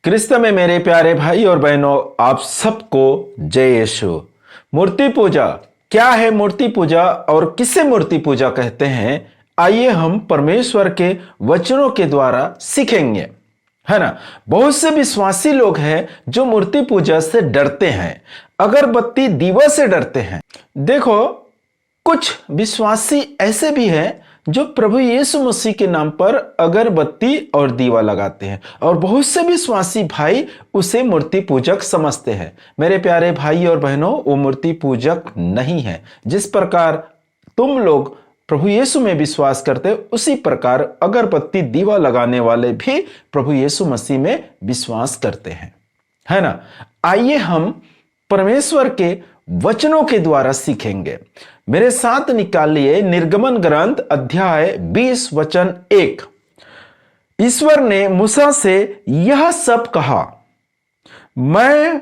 क्रिस्त में मेरे प्यारे भाई और बहनों, आप सबको जय यीशु। मूर्ति पूजा क्या है? मूर्ति पूजा और किसे मूर्ति पूजा कहते हैं, आइए हम परमेश्वर के वचनों के द्वारा सीखेंगे, है ना। बहुत से विश्वासी लोग हैं जो मूर्ति पूजा से डरते हैं, अगरबत्ती दीवा से डरते हैं। देखो, कुछ विश्वासी ऐसे भी हैं जो प्रभु यीशु मसीह के नाम पर अगरबत्ती और दीवा लगाते हैं, और बहुत से विश्वासी भाई उसे मूर्ति पूजक समझते हैं। मेरे प्यारे भाई और बहनों, वो मूर्ति पूजक नहीं है। जिस प्रकार तुम लोग प्रभु यीशु में विश्वास करते हो, उसी प्रकार अगरबत्ती दीवा लगाने वाले भी प्रभु यीशु मसीह में विश्वास करते हैं, है ना। आइए हम परमेश्वर के वचनों के द्वारा सीखेंगे। मेरे साथ निकालिए निर्गमन ग्रंथ अध्याय 20 वचन 1। ईश्वर ने मूसा से यह सब कहा, मैं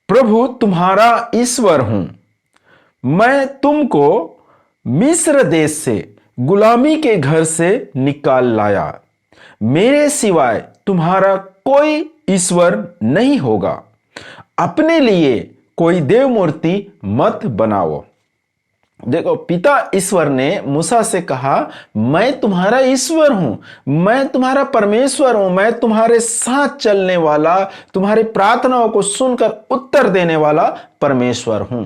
प्रभु तुम्हारा ईश्वर हूं। मैं तुमको मिस्र देश से गुलामी के घर से निकाल लाया। मेरे सिवाय तुम्हारा कोई ईश्वर नहीं होगा। अपने लिए कोई देव मूर्ति मत बनाओ। देखो, पिता ईश्वर ने मूसा से कहा, मैं तुम्हारा ईश्वर हूं, मैं तुम्हारा परमेश्वर हूं, मैं तुम्हारे साथ चलने वाला, तुम्हारी प्रार्थनाओं को सुनकर उत्तर देने वाला परमेश्वर हूं।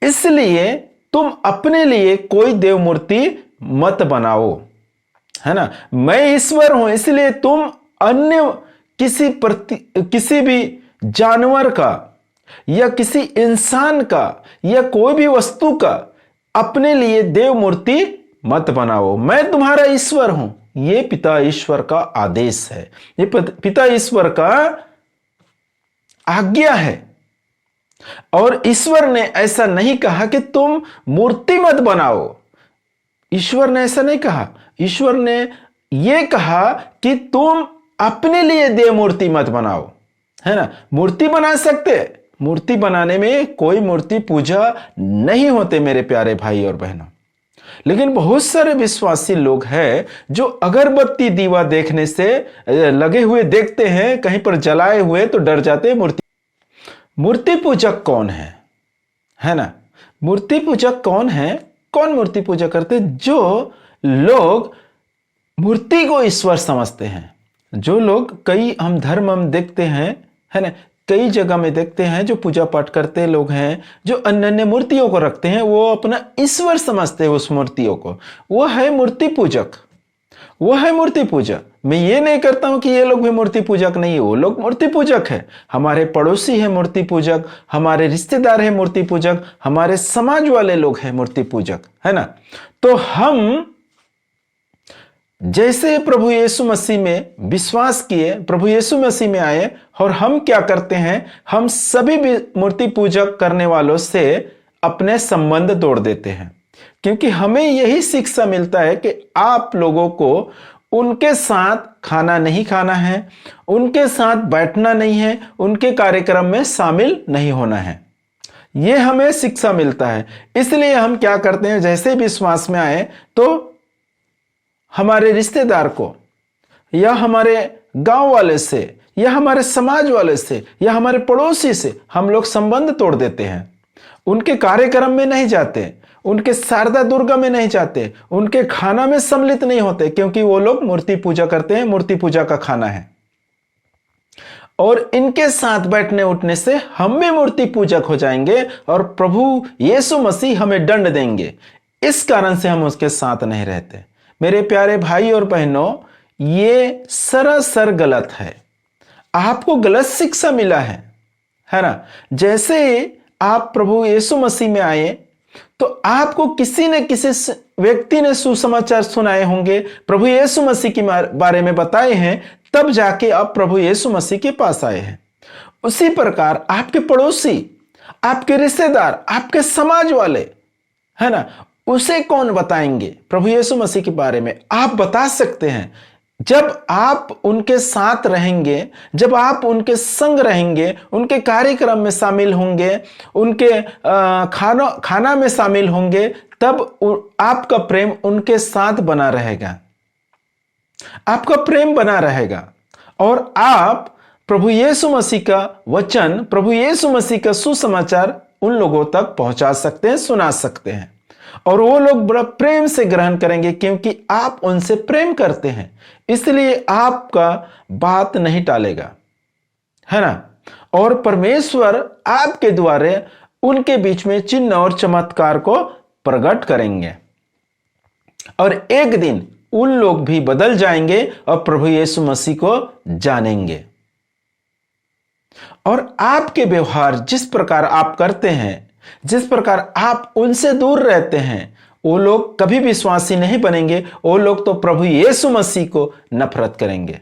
इसलिए तुम अपने लिए कोई देव मूर्ति मत बनाओ, है ना। मैं ईश्वर हूं, इसलिए तुम अन्य किसी भी जानवर का या किसी इंसान का या कोई भी वस्तु का अपने लिए देव मूर्ति मत बनाओ। मैं तुम्हारा ईश्वर हूं। यह पिता ईश्वर का आदेश है, ये पिता ईश्वर का आज्ञा है। और ईश्वर ने ऐसा नहीं कहा कि तुम मूर्ति मत बनाओ। ईश्वर ने ऐसा नहीं कहा। ईश्वर ने यह कहा कि तुम अपने लिए देव मूर्ति मत बनाओ, है ना। मूर्ति बना सकते, मूर्ति बनाने में कोई मूर्ति पूजा नहीं होते मेरे प्यारे भाई और बहनों। लेकिन बहुत सारे विश्वासी लोग हैं जो अगरबत्ती दीवा देखने से लगे हुए देखते हैं, कहीं पर जलाए हुए तो डर जाते हैं। मूर्ति पूजक कौन है ना। मूर्ति पूजक कौन है? कौन मूर्ति पूजा करते? जो लोग मूर्ति को ईश्वर समझते हैं। जो लोग, कई हम धर्म हम देखते हैं, है ना, कई जगह में देखते हैं जो पूजा पाठ करते लोग हैं, जो अन्य अन्य मूर्तियों को रखते हैं, वो अपना ईश्वर समझते हैं उस मूर्तियों को। वो है मूर्ति पूजक, वो है मूर्ति पूजक। मैं ये नहीं करता हूं कि ये लोग भी मूर्ति पूजक नहीं है, वो लोग मूर्ति पूजक है। हमारे पड़ोसी है मूर्ति पूजक, हमारे रिश्तेदार है मूर्ति पूजक, हमारे समाज वाले लोग हैं मूर्ति पूजक, है ना। तो हम जैसे प्रभु यीशु मसीह में विश्वास किए, प्रभु यीशु मसीह में आए, और हम क्या करते हैं, हम सभी भी मूर्ति पूजक करने वालों से अपने संबंध तोड़ देते हैं। क्योंकि हमें यही शिक्षा मिलता है कि आप लोगों को उनके साथ खाना नहीं खाना है, उनके साथ बैठना नहीं है, उनके कार्यक्रम में शामिल नहीं होना है। यह हमें शिक्षा मिलता है। इसलिए हम क्या करते हैं, जैसे विश्वास में आए तो हमारे रिश्तेदार को या हमारे गांव वाले से या हमारे समाज वाले से या हमारे पड़ोसी से हम लोग संबंध तोड़ देते हैं। उनके कार्यक्रम में नहीं जाते, उनके शारदा दुर्गा में नहीं जाते, उनके खाना में सम्मिलित नहीं होते, क्योंकि वो लोग मूर्ति पूजा करते हैं, मूर्ति पूजा का खाना है। और इनके साथ बैठने उठने से हम भी मूर्ति पूजक हो जाएंगे और प्रभु यीशु मसीह हमें दंड देंगे। इस कारण से हम उसके साथ नहीं रहते। मेरे प्यारे भाई और बहनों, ये सरासर गलत है। आपको गलत शिक्षा मिला है ना। जैसे आप प्रभु यीशु मसीह में आए तो आपको किसी न किसी व्यक्ति ने सुसमाचार सुनाए होंगे, प्रभु यीशु मसीह के बारे में बताए हैं, तब जाके आप प्रभु यीशु मसीह के पास आए हैं। उसी प्रकार आपके पड़ोसी, आपके रिश्तेदार, आपके समाज वाले, है ना, उसे कौन बताएंगे प्रभु यीशु मसीह के बारे में? आप बता सकते हैं। जब आप उनके साथ रहेंगे, जब आप उनके संग रहेंगे, उनके कार्यक्रम में शामिल होंगे, उनके खाना में शामिल होंगे, तब आपका प्रेम उनके साथ बना रहेगा, आपका प्रेम बना रहेगा। और आप प्रभु यीशु मसीह का वचन, प्रभु यीशु मसीह का सुसमाचार उन लोगों तक पहुंचा सकते हैं, सुना सकते हैं, और वो लोग बड़ा प्रेम से ग्रहण करेंगे क्योंकि आप उनसे प्रेम करते हैं, इसलिए आपका बात नहीं टालेगा, है ना। और परमेश्वर आपके द्वारा उनके बीच में चिन्ह और चमत्कार को प्रकट करेंगे, और एक दिन उन लोग भी बदल जाएंगे और प्रभु यीशु मसीह को जानेंगे। और आपके व्यवहार जिस प्रकार आप करते हैं, जिस प्रकार आप उनसे दूर रहते हैं, वो लोग कभी विश्वासी नहीं बनेंगे, वो लोग तो प्रभु यीशु मसीह को नफरत करेंगे।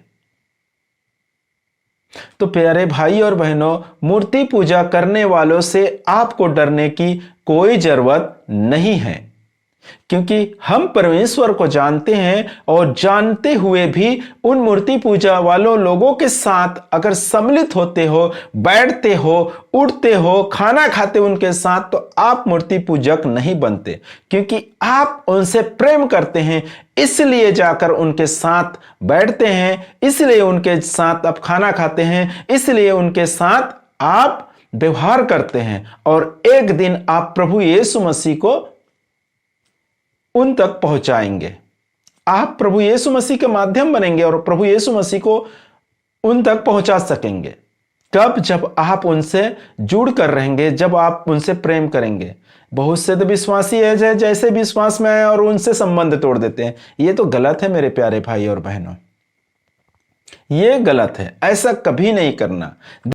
तो प्यारे भाई और बहनों, मूर्ति पूजा करने वालों से आपको डरने की कोई जरूरत नहीं है, क्योंकि हम परमेश्वर को जानते हैं, और जानते हुए भी उन मूर्ति पूजा वालों लोगों के साथ अगर सम्मिलित होते हो, बैठते हो, उठते हो, खाना खाते उनके साथ, तो आप मूर्ति पूजक नहीं बनते, क्योंकि आप उनसे प्रेम करते हैं, इसलिए जाकर उनके साथ बैठते हैं, इसलिए उनके साथ आप खाना खाते हैं, इसलिए उनके साथ आप व्यवहार करते हैं, और एक दिन आप प्रभु यीशु मसीह को उन तक पहुंचाएंगे। आप प्रभु यीशु मसीह के माध्यम बनेंगे और प्रभु यीशु मसीह को उन तक पहुंचा सकेंगे। कब? जब आप उनसे जुड़ कर रहेंगे, जब आप उनसे प्रेम करेंगे। बहुत से तो विश्वासी है जैसे विश्वास में आए और उनसे संबंध तोड़ देते हैं। ये तो गलत है मेरे प्यारे भाई और बहनों, ये गलत है, ऐसा कभी नहीं करना।